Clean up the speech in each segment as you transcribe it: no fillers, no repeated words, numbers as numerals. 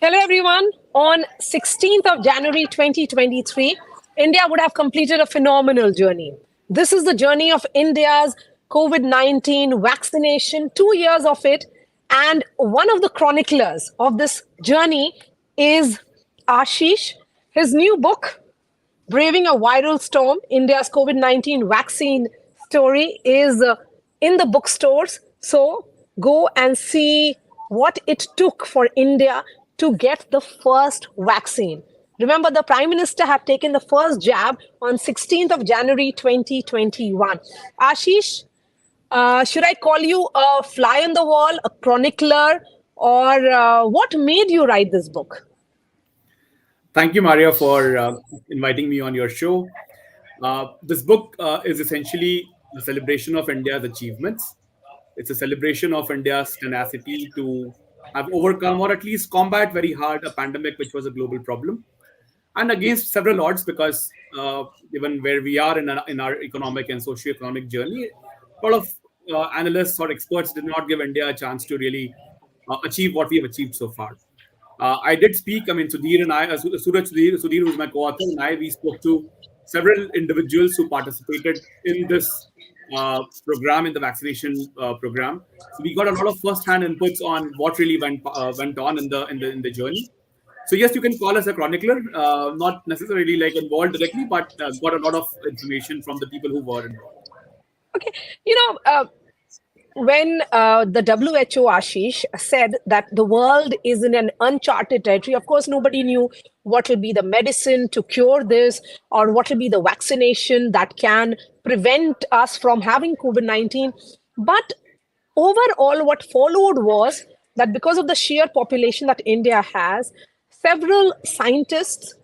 Hello, everyone. On 16th of January 2023, India would have completed a phenomenal journey. This is the journey of India's COVID-19 vaccination, 2 years of it. And one of the chroniclers of this journey is Aashish. His new book, Braving a Viral Storm, India's COVID-19 Vaccine Story, is in the bookstores. So go and see what it took for India to get the first vaccine. Remember, the Prime Minister had taken the first jab on 16th of January 2021. Ashish, should I call you a fly on the wall, a chronicler, or what made you write this book? Thank you, Marya, for inviting me on your show. This book is essentially a celebration of India's achievements. It's a celebration of India's tenacity to have overcome or at least combat very hard a pandemic, which was a global problem, and against several odds because given where we are in our economic and socio-economic journey, a lot of analysts or experts did not give India a chance to really achieve what we have achieved so far. I did speak. I mean, Sudhir and I, Sudhir, who's my co-author, and I, we spoke to several individuals who participated in this program, in the vaccination program. So we got a lot of first-hand inputs on what really went on in the journey. So yes, you can call us a chronicler, not necessarily like involved directly, but got a lot of information from the people who were involved. Okay, when the WHO, Ashish, said that the world is in an uncharted territory, of course, nobody knew what will be the medicine to cure this or what will be the vaccination that can prevent us from having COVID-19. But overall, what followed was that because of the sheer population that India has, several scientists,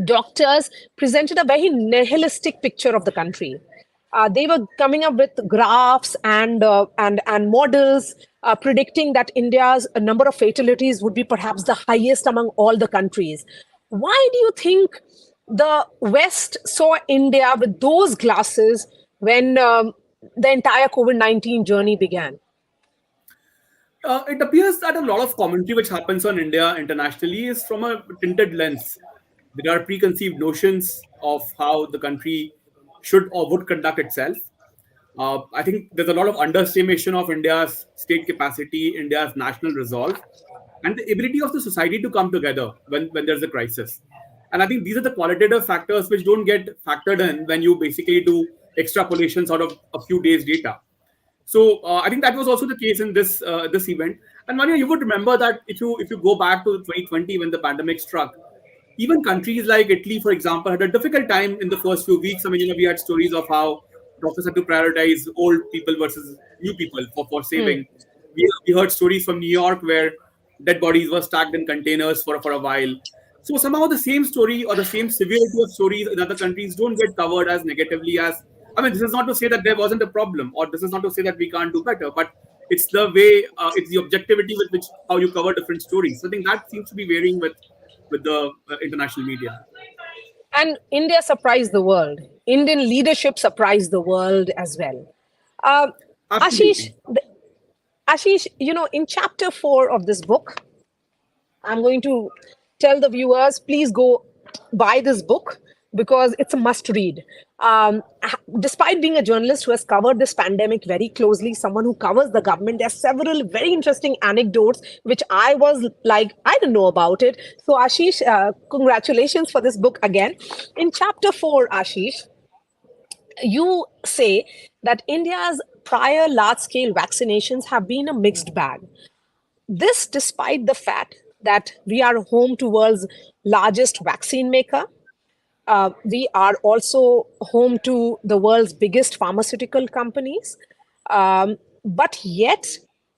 doctors presented a very nihilistic picture of the country. They were coming up with graphs and models predicting that India's number of fatalities would be perhaps the highest among all the countries. Why do you think the West saw India with those glasses when the entire COVID-19 journey began? It appears that a lot of commentary which happens on India internationally is from a tinted lens. There are preconceived notions of how the country should or would conduct itself. I think there's a lot of underestimation of India's state capacity, India's national resolve, and the ability of the society to come together when there's a crisis. And I think these are the qualitative factors which don't get factored in when you basically do extrapolations out of a few days' data. So I think that was also the case in this event. And Manya, you would remember that if you go back to 2020 when the pandemic struck, even countries like Italy, for example, had a difficult time in the first few weeks. I mean, we had stories of how doctors had to prioritize old people versus new people for saving. We heard stories from New York where dead bodies were stacked in containers for a while. So somehow the same story or the same severity of stories in other countries don't get covered as negatively as. I mean, this is not to say that there wasn't a problem, or this is not to say that we can't do better, but it's the way, it's the objectivity with which how you cover different stories. So I think that seems to be varying with the international media. And India surprised the world. Indian leadership surprised the world as well. Ashish, in chapter 4 of this book, I'm going to tell the viewers, please go buy this book because it's a must read. Despite being a journalist who has covered this pandemic very closely, someone who covers the government, there are several very interesting anecdotes which I was like, I didn't know about it. So Ashish, congratulations for this book again. In chapter 4, Ashish, you say that India's prior large-scale vaccinations have been a mixed bag. This despite the fact that we are home to world's largest vaccine maker. We are also home to the world's biggest pharmaceutical companies. But yet,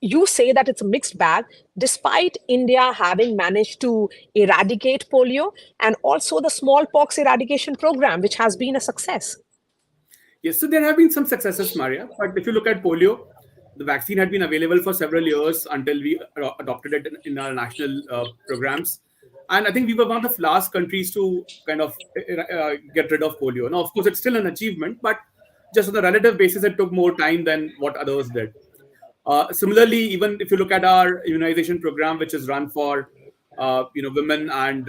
you say that it's a mixed bag, despite India having managed to eradicate polio and also the smallpox eradication program, which has been a success. Yes, so there have been some successes, Maria. But if you look at polio, the vaccine had been available for several years until we adopted it in our national programs. And I think we were one of the last countries to kind of get rid of polio. Now, of course, it's still an achievement, but just on a relative basis, it took more time than what others did. Similarly, even if you look at our immunization program, which is run for women and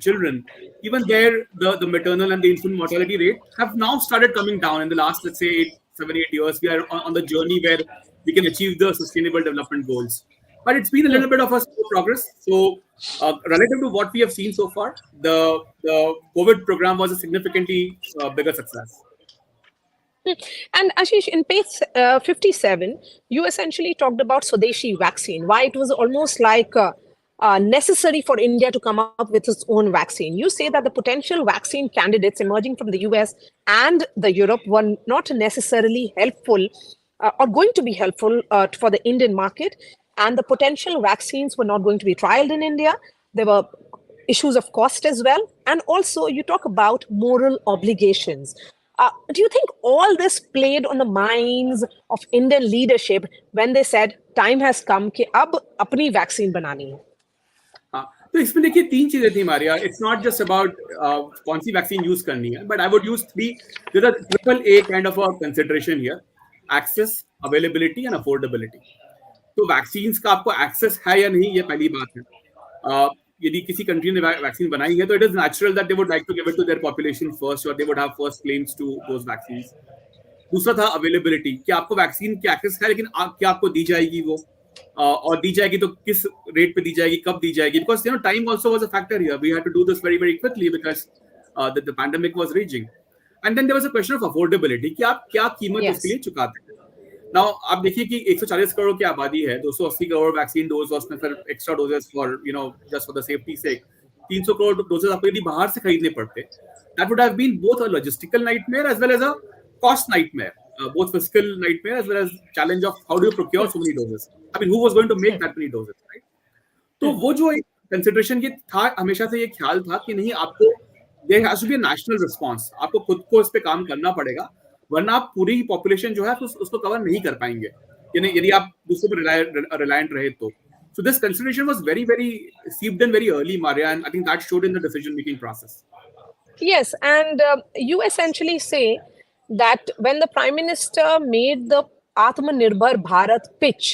children, even there the maternal and the infant mortality rate have now started coming down in the last, let's say, 7 8 years. We are on the journey where we can achieve the sustainable development goals. But it's been a little bit of a slow progress. So relative to what we have seen so far, the COVID program was a significantly bigger success. And Ashish, in page 57, you essentially talked about Swadeshi vaccine, why it was almost like necessary for India to come up with its own vaccine. You say that the potential vaccine candidates emerging from the US and the Europe were not necessarily helpful or going to be helpful for the Indian market, and the potential vaccines were not going to be trialed in India. There were issues of cost as well. And also, you talk about moral obligations. Do you think all this played on the minds of Indian leadership when they said, time has come कि अब अपनी vaccine बनानी है? हाँ, तो इसमें देखिए तीन चीजें थी Maria. It's not just about कौन सी वैक्सीन यूज करनी है, but I would use three. There are triple A kind of a consideration here: access, availability and affordability. तो वैक्सीन्स का आपको एक्सेस है या नहीं, ये पहली बात है. यदि किसी कंट्री ने वैक्सीन बनाई है तो it is natural that they would like to give it to their population first, और they would have first claims to those vaccines. दूसरा था अवेलेबिलिटी, कि आपको वैक्सीन की एक्सेस है, लेकिन क्या आपको दी जाएगी वो, और दी जाएगी तो किस रेट पे दी जाएगी, कब दी जाएगी. Because time also was a factor here. We had to do this very very quickly because the pandemic was raging. And then there was a question of affordability, कि आप क्या कीमत उसके लिए चुकाते हैं. नाउ आप देखिए कि 140 करोड़ की आबादी है, 280 करोड़ वैक्सीन डोज और उसमें फिर extra doses for just for the safety sake. 300 crore doses आपको यदि बाहर से खरीदने पड़ते, that would have been both a logistical nightmare as well as a cost nightmare, both fiscal nightmare as well as challenge of how do you procure so many doses. I mean, who was going to make that many doses, right? तो वो जो एक consideration ये था, हमेशा से ये ख्याल था कि नहीं, आपको there has to be a national response. आपको खुद को इस पे काम करना पड़ेगा, वरना आप पूरी पॉपुलेशन जो है उसको कवर नहीं कर पाएंगे, यानी यदि आप दूसरे पर रिलायंट रहे तो. So this consideration was very, very seeped in very early, Marya, and I think that showed in the decision-making process. Yes, and you essentially say that when the Prime Minister made the Atmanirbhar Bharat pitch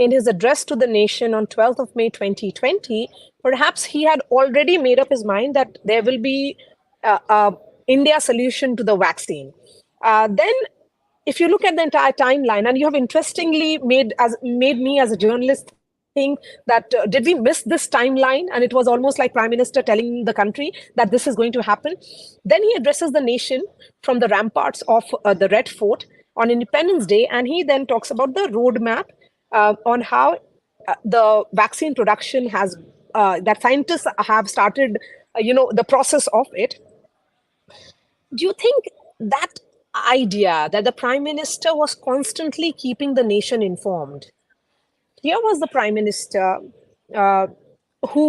in his address to the nation on 12th of May 2020, perhaps he had already made up his mind that there will be India's solution to the vaccine. Then, if you look at the entire timeline, and you have interestingly made me as a journalist think that did we miss this timeline? And it was almost like Prime Minister telling the country that this is going to happen. Then he addresses the nation from the ramparts of the Red Fort on Independence Day, and he then talks about the roadmap on how the vaccine production has that scientists have started, the process of it. Do you think that idea that the Prime Minister was constantly keeping the nation informed? Here was the Prime Minister who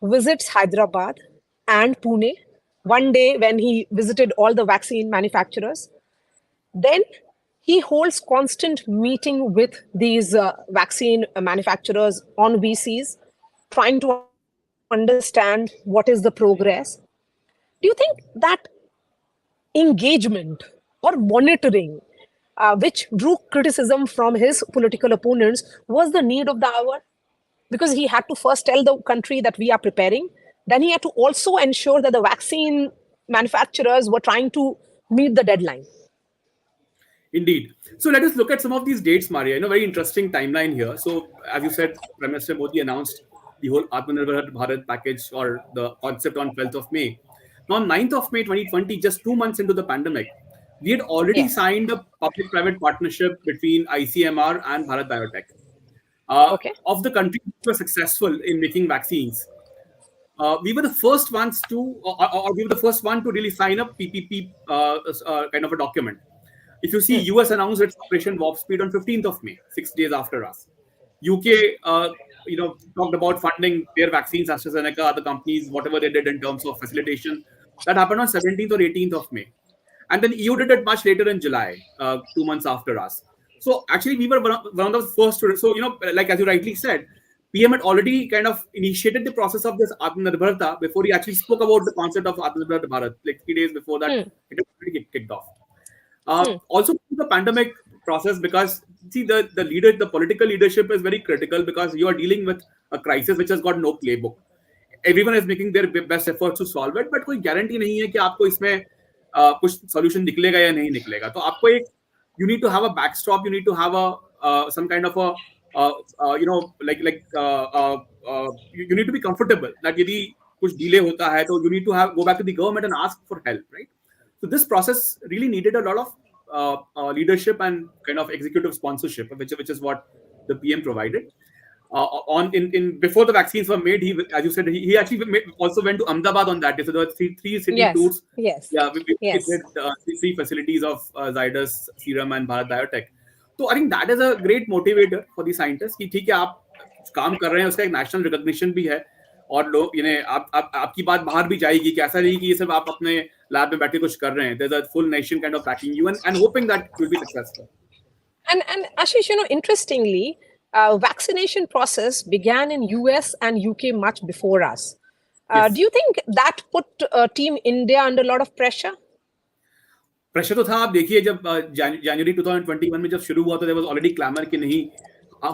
visits Hyderabad and Pune one day when he visited all the vaccine manufacturers. Then he holds constant meeting with these vaccine manufacturers on VCs, trying to understand what is the progress. Do you think that engagement or monitoring, which drew criticism from his political opponents, was the need of the hour? Because he had to first tell the country that we are preparing. Then he had to also ensure that the vaccine manufacturers were trying to meet the deadline. Indeed. So let us look at some of these dates, Maria. Very interesting timeline here. So as you said, Prime Minister Modi announced the whole Atmanirbhar Bharat package or the concept on 12th of May. Now, on 9th of May 2020, just 2 months into the pandemic, we had already signed a public-private partnership between ICMR and Bharat Biotech. Of the countries which were successful in making vaccines, we were the first ones to, or we were the first one to really sign a PPP kind of a document. If you see, US announced its Operation Warp Speed on 15th of May, 6 days after us. UK, talked about funding their vaccines, AstraZeneca, other companies, whatever they did in terms of facilitation. That happened on 17th or 18th of May. And then EU did it much later in July, 2 months after us. So actually, we were one of the first to, so, like as you rightly said, PM had already kind of initiated the process of this Atmanirbharta before he actually spoke about the concept of Atmanirbhar Bharat, like 3 days before that, it had already kicked off. Also, the pandemic, process, because see, the political leadership is very critical, because you are dealing with a crisis which has got no playbook. Everyone is making their best efforts to solve it, but कोई guarantee नहीं है कि आपको इसमें कुछ solution निकलेगा या नहीं निकलेगा. तो आपको एक, you need to have a backstop, you need to have a some kind of a you need to be comfortable that यदि कुछ delay होता है तो you need to have go back to the government and ask for help, right? So this process really needed a lot of leadership and kind of executive sponsorship, which is what the PM provided. In before the vaccines were made, he, as you said, he actually also went to Ahmedabad on that day. So there were three city Yes, tours. yes, Yeah, we yes. did three facilities of Zydus, Serum, and Bharat Biotech. So I think that is a great motivator for the scientists कि ठीक है, आप काम कर रहे हैं, उसका एक national recognition भी है, और लोग आपकी बात बाहर भी जाएगी, कि ऐसा नहीं कि ये सब आप अपने लैब में बैठे कुछ कर रहे हैं. There's a full nation kind of backing you and hoping that you'll be successful. And Ashish, interestingly, vaccination process began in US and UK much before us. Yes. Do you think that put Team India under a lot of pressure? Pressure तो था. आप देखिए, जब जनवरी 2021 में जब शुरू हुआ तो देयर वाज ऑलरेडी क्लैमर कि नहीं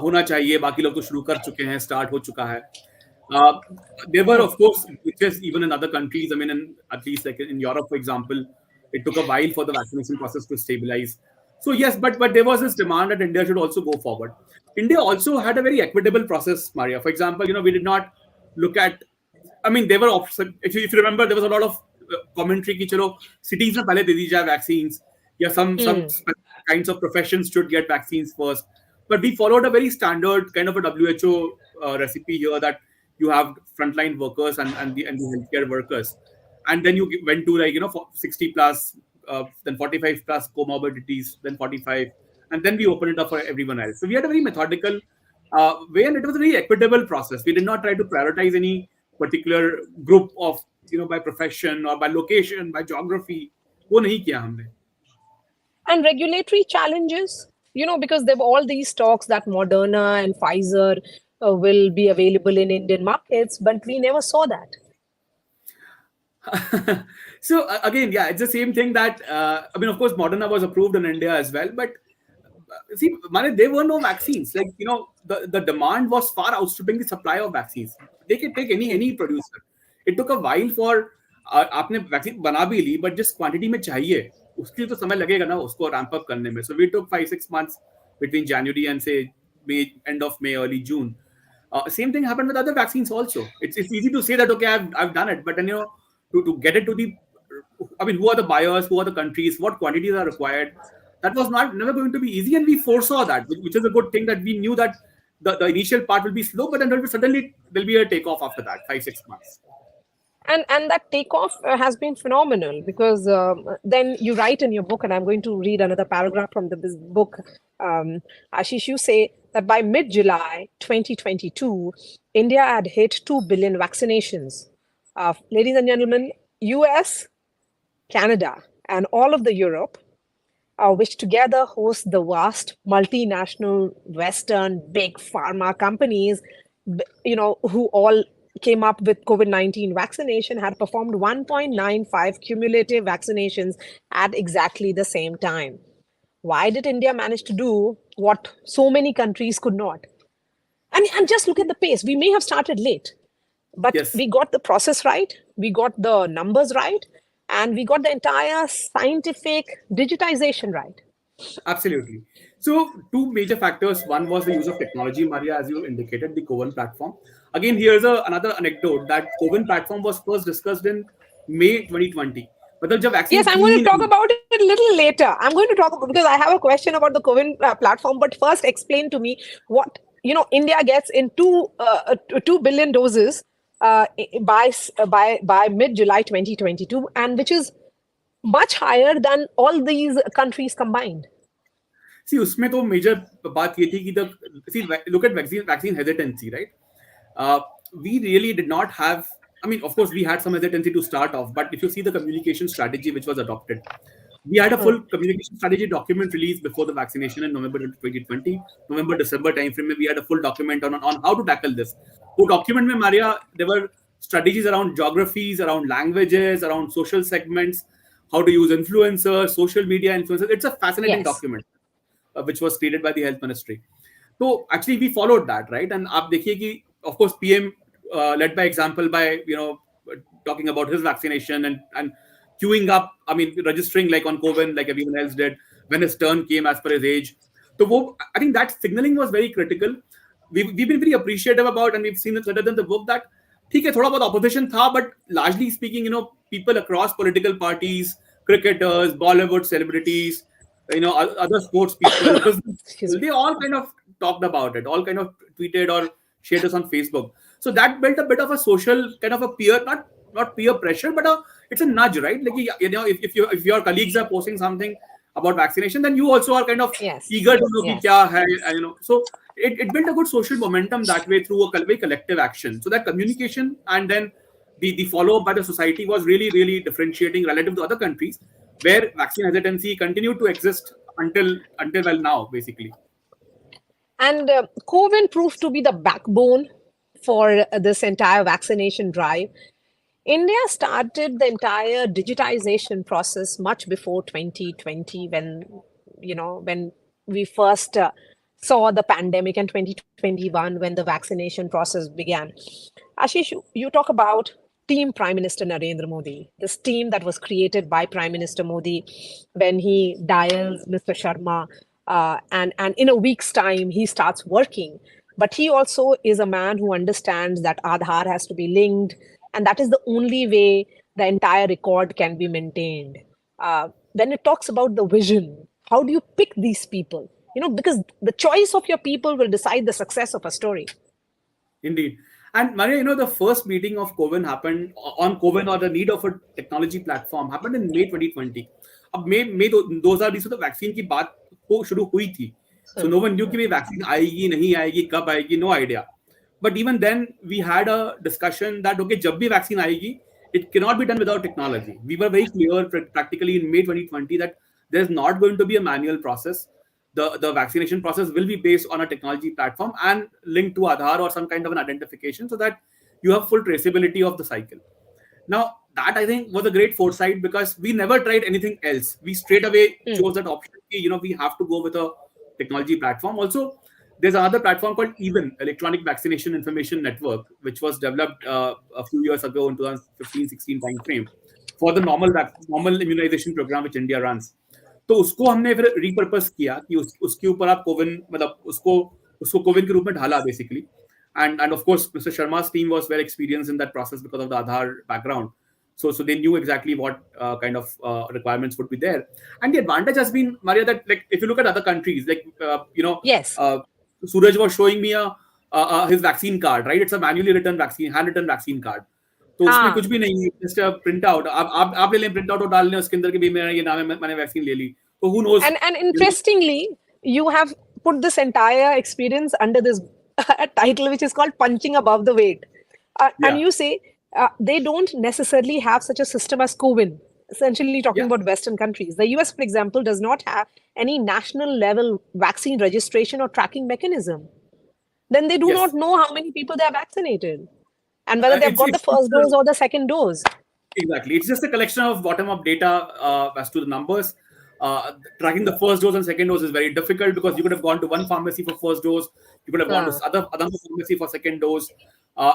होना चाहिए, बाकी लोग तो शुरू कर चुके हैं, स्टार्ट हो चुका है. There were, of course, just even in other countries. I mean, at least like in Europe, for example, it took a while for the vaccination process to stabilize. So yes, but there was this demand that India should also go forward. India also had a very equitable process, Maria. For example, we did not look at. I mean, there were if you remember, there was a lot of commentary कि चलो cities में पहले दे दी जाए vaccines, या some kinds of professions should get vaccines first. But we followed a very standard kind of a WHO recipe here, that you have frontline workers and the healthcare workers, and then you went to 60 plus, then 45 plus comorbidities, then 45, and then we opened it up for everyone else. So we had a very methodical way, and it was a very equitable process. We did not try to prioritize any particular group of by profession or by location, by geography. वो नहीं किया हमने. And regulatory challenges, because there were all these talks that Moderna and Pfizer will be available in Indian markets, but we never saw that. So again, yeah, it's the same thing that, I mean, of course, Moderna was approved in India as well, but see, there were no vaccines. Like, the demand was far outstripping the supply of vaccines. They can take any producer. It took a while for आपने vaccine बना भी ली, but जिस quantity में चाहिए उसके लिए तो समय लगेगा ना उसको रैंप अप करने में. So we took 5-6 months between January and say May, end of May, early June. Same thing happened with other vaccines also. It's easy to say that, okay, I've done it, but then to get it to the, I mean, who are the buyers, who are the countries, what quantities are required, that was never going to be easy, and we foresaw that, which is a good thing, that we knew that the initial part will be slow, but then suddenly there'll be a takeoff after that, 5-6 months. And that takeoff has been phenomenal, because then you write in your book, and I'm going to read another paragraph from this book, Ashish, you say that by mid-July 2022, India had hit 2 billion vaccinations. Ladies and gentlemen, US, Canada, and all of the Europe, which together host the vast multinational Western big pharma companies, who all came up with COVID-19 vaccination, had performed 1.95 cumulative vaccinations at exactly the same time. Why did India manage to do what so many countries could not? And just look at the pace. We may have started late, but yes, we got the process right, we got the numbers right, and we got the entire scientific digitization right. Absolutely. So two major factors. One was the use of technology, Maria, as you indicated, the Coven platform. Again, here's another anecdote, that Coven platform was first discussed in May 2020. Yes, I'm going to talk about it a little later. I'm going to talk about, because I have a question about the Coven platform. But first, explain to me what India gets in 2 billion doses by mid-July 2022, and which is much higher than all these countries combined. See, उसमें तो major बात ये थी कि look at vaccine hesitancy, right? We really did not have. I mean, of course, we had some hesitancy to start off, but if you see the communication strategy which was adopted, we had a full communication strategy document released before the vaccination in November 2020, November-December timeframe. We had a full document on how to tackle this. वो document में, Maria, there were strategies around geographies, around languages, around social segments, how to use influencers, social media influencers. It's a fascinating document. which was created by the health ministry. So actually we followed that, right? And आप देखिए कि of course PM led by example by talking about his vaccination and queuing up. I mean registering like on Covid like everyone else did when his turn came as per his age. So I think that signaling was very critical. We've been very appreciative about, and we've seen it written in the book that ठीक है थोड़ा बहुत opposition था, but largely speaking, people across political parties, cricketers, Bollywood celebrities, other sports people, business Excuse people, me. they all kind of talked about it, all kind of tweeted or shared us on Facebook. So that built a bit of a social kind of a peer, not peer pressure, but it's a nudge, right? Like if your colleagues are posting something about vaccination, then you also are kind of Yes. eager to know ki Yes. kya hai, So it built a good social momentum that way through a very collective action. So that communication and then the follow up by the society was really, really differentiating relative to other countries where vaccine hesitancy continued to exist until well now, basically. And COVID proved to be the backbone for this entire vaccination drive. India started the entire digitization process much before 2020, when we first saw the pandemic, and 2021 when the vaccination process began. Ashish, you talk about team Prime Minister Narendra Modi, this team that was created by Prime Minister Modi when he dials Mr. Sharma, and in a week's time he starts working. But he also is a man who understands that Aadhaar has to be linked, and that is the only way the entire record can be maintained. When it talks about the vision, how do you pick these people? Because the choice of your people will decide the success of a story. Indeed. And Maria, the first meeting of Coven happened on Coven, or the need of a technology platform happened in May 2020. अब May 2020 से तो vaccine की बात शुरू हुई थी. So no one knew कि vaccine आएगी नहीं आएगी कब आएगी, no idea. But even then we had a discussion that okay, जब भी वैक्सीन आएगी, it cannot be done without technology. We were very clear practically in May 2020 that there's not going to be a manual process. The vaccination process will be based on a technology platform and linked to Aadhaar or some kind of an identification so that you have full traceability of the cycle. Now, that I think was a great foresight because we never tried anything else. We straight away chose that option. We have to go with a technology platform. Also, there's another platform called EVEN, Electronic Vaccination Information Network, which was developed a few years ago in 2015-16 time frame for the normal immunization program which India runs. तो उसको हमने फिर repurpose किया कि उसके ऊपर आप कोविन मतलब उसको कोविन के रूप में ढाला basically and of course Mr. Sharma's team was well experienced in that process because of the Aadhaar background, so they knew exactly what kind of requirements would be there. And the advantage has been, Maria, that like if you look at other countries like Yes. Suraj was showing me his vaccine card, right? It's a manually written vaccine, handwritten vaccine card. तो उसमें कुछ भी नहीं है, just print out आप ले लें, print out और डाल लें उसके अंदर कि भाई मेरा ये नाम है, मैंने वैक्सीन ले ली. तो who knows? And interestingly, you have put this entire experience under this title, which is called Punching Above the Weight. And you say they don't necessarily have such a system as COVID, essentially talking about Western countries. The US, for example, does not have any national level vaccine registration or tracking mechanism. Then they do not know how many people they have vaccinated and whether they've got the first dose or the second dose. Exactly. It's just a collection of bottom-up data as to the numbers. Tracking the first dose and second dose is very difficult because you could have gone to one pharmacy for first dose, you could have gone to other pharmacy for second dose.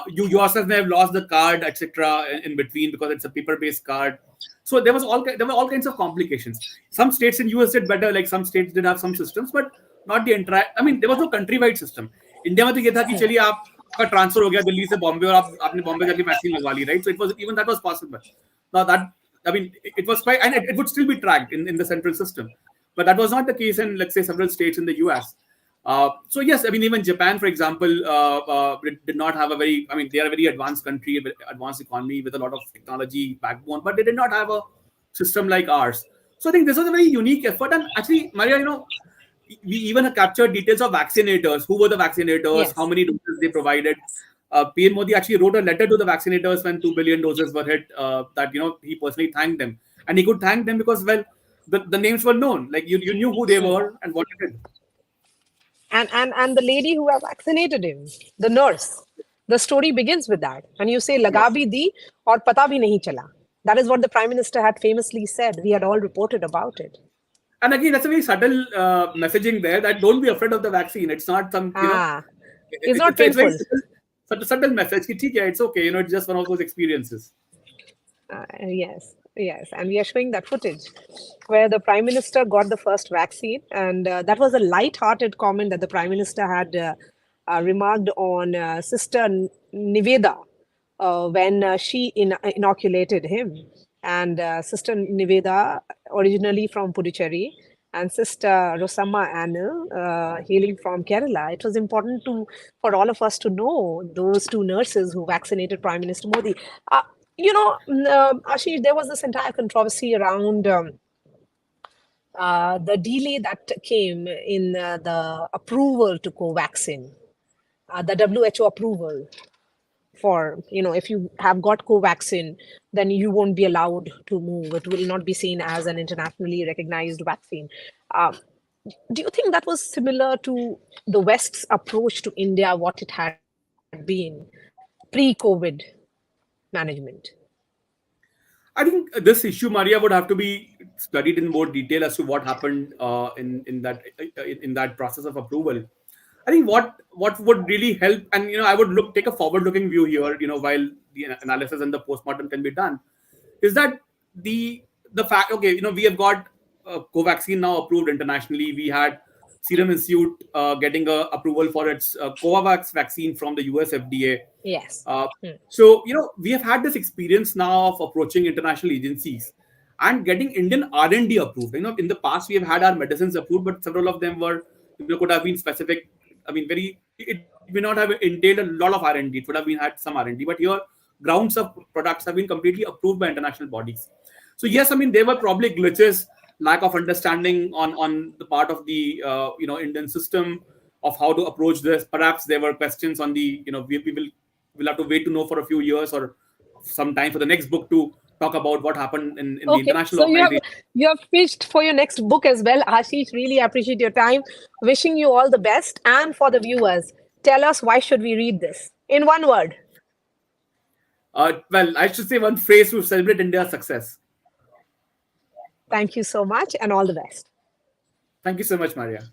You yourself may have lost the card, etc. in between because it's a paper-based card. So there were all kinds of complications. Some states in US did better, like some states did have some systems, but not the entire. I mean, there was no country-wide system. India में तो ये था कि चलिए आपका transfer हो गया दिल्ली से बॉम्बे और आपने बॉम्बे जाके वैक्सीन लगवा ली, right? So it was even that was possible. Now that I mean, it was quite, and it would still be tracked in the central system, but that was not the case in, let's say, several states in the US. So yes, I mean, even Japan, for example, did not have a very, I mean, they are a very advanced country, advanced economy with a lot of technology backbone, but they did not have a system like ours. So I think this was a very unique effort. And actually, Maria, we even captured details of vaccinators, who were the vaccinators, how many doses they provided. PM Modi actually wrote a letter to the vaccinators when 2 billion doses were hit, that, he personally thanked them. And he could thank them because, well, the names were known. Like, you knew who they were and what they did. And the lady who have vaccinated him, the nurse, the story begins with that. And you say, laga bhi di aur pata bhi nahi chala. That is what the Prime Minister had famously said. We had all reported about it. And again, that's a very subtle messaging there, that don't be afraid of the vaccine. It's not some, Ah, it's not it's very painful. subtle, such a subtle message. Yeah, it's okay. It's just one of those experiences. Yes, yes, and we are showing that footage where the Prime Minister got the first vaccine, and that was a light-hearted comment that the Prime Minister had remarked on Sister Niveda when she inoculated him. And Sister Niveda, originally from Puducherry, and Sister Rosama Anil, hailing from Kerala. It was important for all of us to know those two nurses who vaccinated Prime Minister Modi. Ashish, there was this entire controversy around the delay that came in the approval to Covaxin, the WHO approval for, if you have got Covaxin, then you won't be allowed to move. It will not be seen as an internationally recognized vaccine. Uh, do you think that was similar to the West's approach to India, what it had been pre-COVID management? I think this issue, Maria, would have to be studied in more detail as to what happened in that process of approval. I think what would really help, and I would take a forward-looking view here. While the analysis and the postmortem can be done, is that the fact, okay, we have got Covaxin now approved internationally. We had Serum Institute getting a approval for its Covax vaccine from the US FDA. Yes. uh, so we have had this experience now of approaching international agencies and getting Indian R&D approved. In the past we have had our medicines approved, but several of them were, could have been specific. I mean, it may not have entailed a lot of R&D. It would have been had some R&D, but here grounds of products have been completely approved by international bodies. So yes, I mean, there were probably glitches, lack of understanding on the part of the Indian system of how to approach this. Perhaps there were questions on the, we'll have to wait to know for a few years or some time for the next book to talk about what happened in the Okay, international so organization. you have pitched for your next book as well, Ashish. Really appreciate your time. Wishing you all the best, and for the viewers, tell us why should we read this in one word. Well, I should say one phrase to celebrate India's success. Thank you so much, and all the best. Thank you so much, Maria.